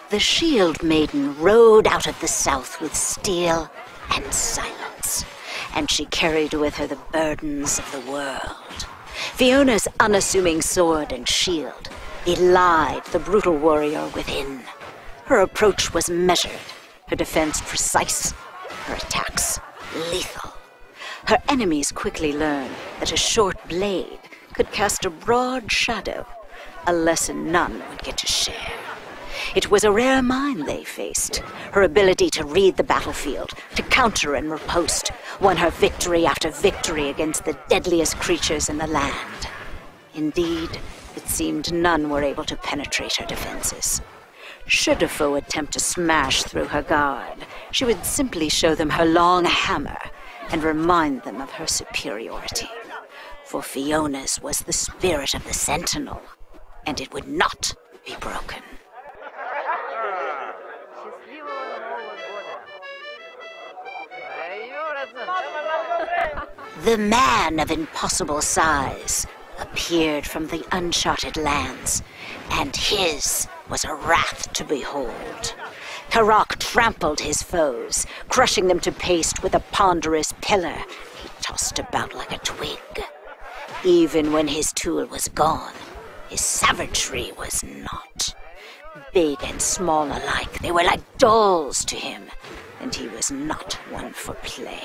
The shield maiden rode out of the south with steel and silence, and she carried with her the burdens of the world. Fiona's unassuming sword and shield belied the brutal warrior within. Her approach was measured, her defense precise, her attacks lethal. Her enemies quickly learned that a short blade could cast a broad shadow, a lesson none would get to share. It was a rare mind they faced. Her ability to read the battlefield, to counter and riposte, won her victory after victory against the deadliest creatures in the land. Indeed, it seemed none were able to penetrate her defenses. Should a foe attempt to smash through her guard, she would simply show them her long hammer and remind them of her superiority. For Fiona's was the spirit of the Sentinel, and it would not be broken. The man of impossible size appeared from the uncharted lands, and his was a wrath to behold. Karok trampled his foes, crushing them to paste with a ponderous pillar he tossed about like a twig. Even when his tool was gone, his savagery was not. Big and small alike, they were like dolls to him, and he was not one for play.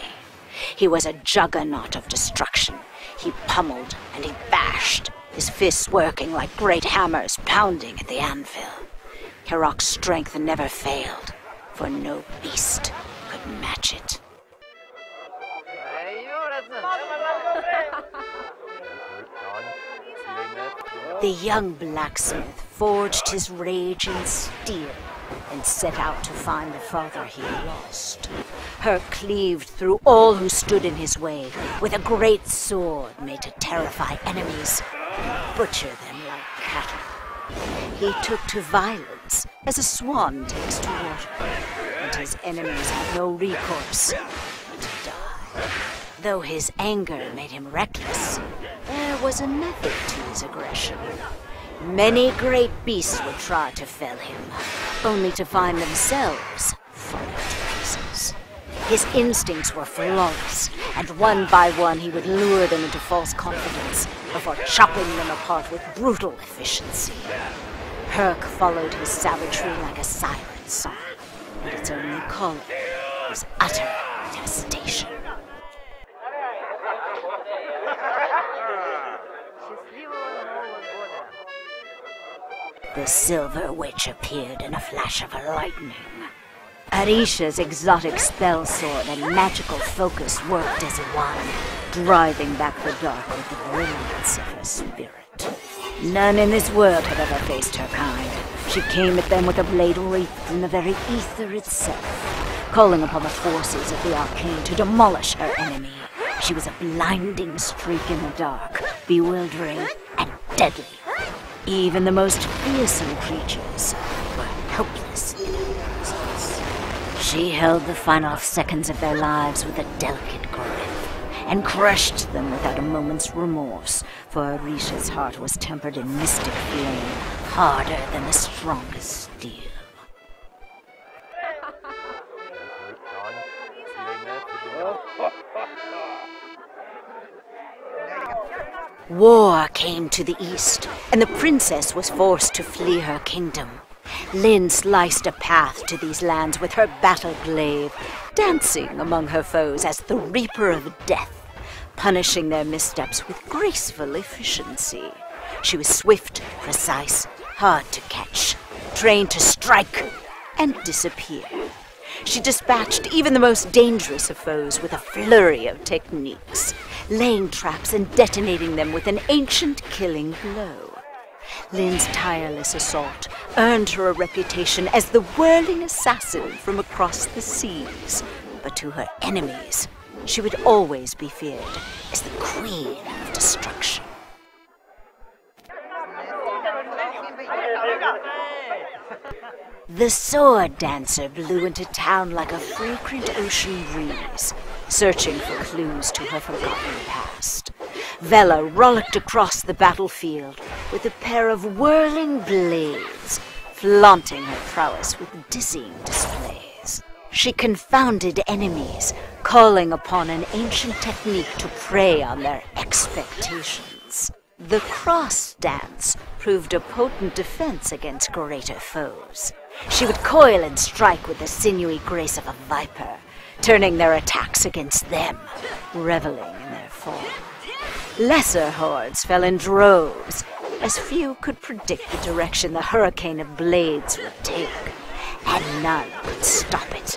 He was a juggernaut of destruction. He pummeled and he bashed, his fists working like great hammers pounding at the anvil. Karok's strength never failed, for no beast could match it. The young blacksmith forged his rage in steel and set out to find the father he lost. Hurk cleaved through all who stood in his way with a great sword made to terrify enemies, butcher them like cattle. He took to violence as a swan takes to water, and his enemies had no recourse but to die. Though his anger made him reckless, there was a method to his aggression. Many great beasts would try to fell him, only to find themselves falling to pieces. His instincts were flawless, and one by one he would lure them into false confidence before chopping them apart with brutal efficiency. Hurk followed his savagery like a siren song, and its only calling was utter devastation. The Silver Witch appeared in a flash of lightning. Arisha's exotic spell sword and magical focus worked as one, driving back the dark with the brilliance of her spirit. None in this world had ever faced her kind. She came at them with a blade wreathed in the very ether itself, calling upon the forces of the arcane to demolish her enemy. She was a blinding streak in the dark, bewildering and deadly. Even the most fearsome creatures were helpless in her presence. She held the final seconds of their lives with a delicate grip, and crushed them without a moment's remorse, for Arisha's heart was tempered in mystic flame, harder than the strongest steel. War came to the east, and the princess was forced to flee her kingdom. Lynn sliced a path to these lands with her battle glaive, dancing among her foes as the Reaper of Death, punishing their missteps with graceful efficiency. She was swift, precise, hard to catch, trained to strike and disappear. She dispatched even the most dangerous of foes with a flurry of techniques, laying traps and detonating them with an ancient killing blow. Lynn's tireless assault earned her a reputation as the whirling assassin from across the seas, but to her enemies, She would always be feared as the Queen of Destruction. The sword dancer blew into town like a fragrant ocean breeze, searching for clues to her forgotten past. Vella rollicked across the battlefield with a pair of whirling blades, flaunting her prowess with dizzying displays. She confounded enemies, calling upon an ancient technique to prey on their expectations. The cross dance proved a potent defense against greater foes. She would coil and strike with the sinewy grace of a viper, turning their attacks against them, reveling in their fall. Lesser hordes fell in droves, as few could predict the direction the hurricane of blades would take, and none could stop it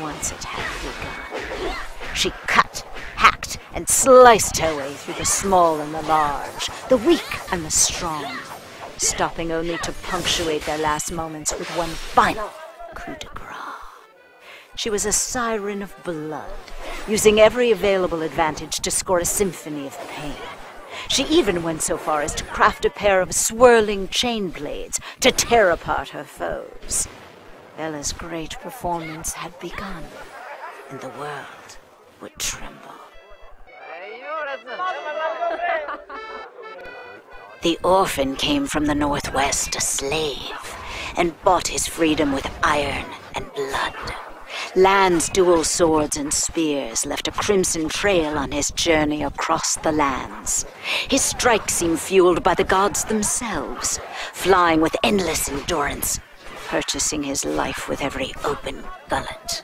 once it had begun. She cut, hacked, and sliced her way through the small and the large, the weak and the strong, stopping only to punctuate their last moments with one final coup de grace. She was a siren of blood, using every available advantage to score a symphony of pain. She even went so far as to craft a pair of swirling chain blades to tear apart her foes. Vella's great performance had begun, and the world would tremble. The orphan came from the northwest, a slave, and bought his freedom with iron and blood. Lann's dual swords and spears left a crimson trail on his journey across the lands. His strikes seemed fueled by the gods themselves, flying with endless endurance, purchasing his life with every open gullet.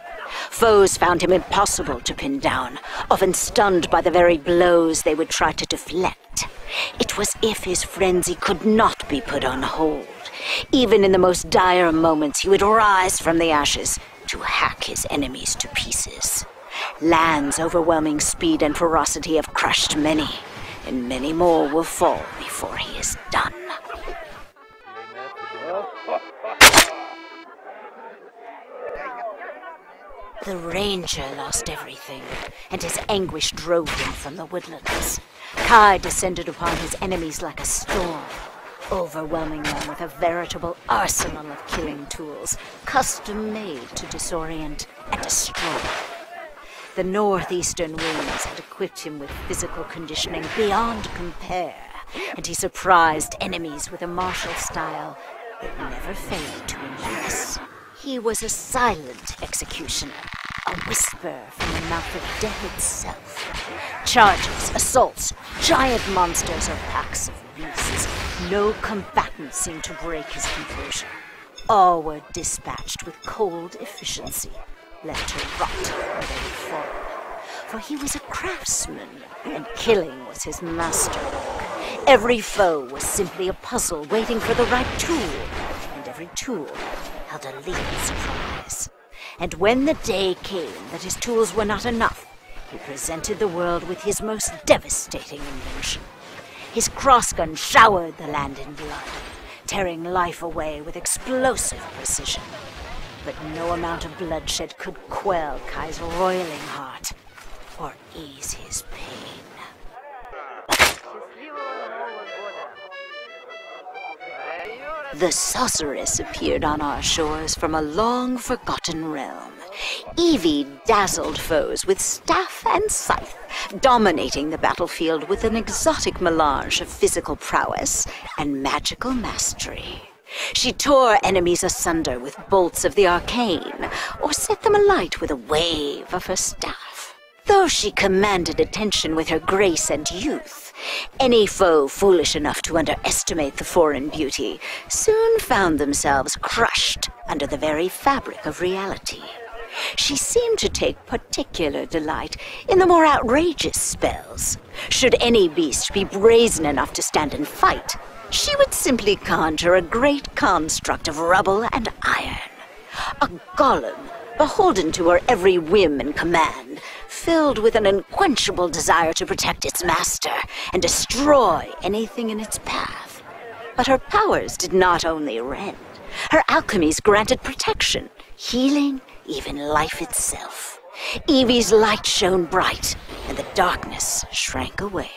Foes found him impossible to pin down, often stunned by the very blows they would try to deflect. It was as if his frenzy could not be put on hold. Even in the most dire moments, he would rise from the ashes to hack his enemies to pieces. Lann's overwhelming speed and ferocity have crushed many, and many more will fall before he is done. The ranger lost everything, and his anguish drove him from the woodlands. Kai descended upon his enemies like a storm, overwhelming them with a veritable arsenal of killing tools, custom-made to disorient and destroy. The northeastern winds had equipped him with physical conditioning beyond compare, and he surprised enemies with a martial style that never failed to impress. He was a silent executioner, a whisper from the mouth of death itself. Charges, assaults, giant monsters, or packs of beasts. No combatant seemed to break his composure. All were dispatched with cold efficiency, left to rot where they would fall. For he was a craftsman, and killing was his masterwork. Every foe was simply a puzzle waiting for the right tool, and every tool held a lethal surprise. And when the day came that his tools were not enough, he presented the world with his most devastating invention. His crossgun showered the land in blood, tearing life away with explosive precision. But no amount of bloodshed could quell Kai's roiling heart or ease his pain. The sorceress appeared on our shores from a long-forgotten realm. Evie dazzled foes with staff and scythe, dominating the battlefield with an exotic melange of physical prowess and magical mastery. She tore enemies asunder with bolts of the arcane, or set them alight with a wave of her staff. Though she commanded attention with her grace and youth, any foe foolish enough to underestimate the foreign beauty soon found themselves crushed under the very fabric of reality. She seemed to take particular delight in the more outrageous spells. Should any beast be brazen enough to stand and fight, she would simply conjure a great construct of rubble and iron. A golem, beholden to her every whim and command, filled with an unquenchable desire to protect its master and destroy anything in its path. But her powers did not only rend. Her alchemies granted protection, healing, even life itself. Evie's light shone bright, and the darkness shrank away.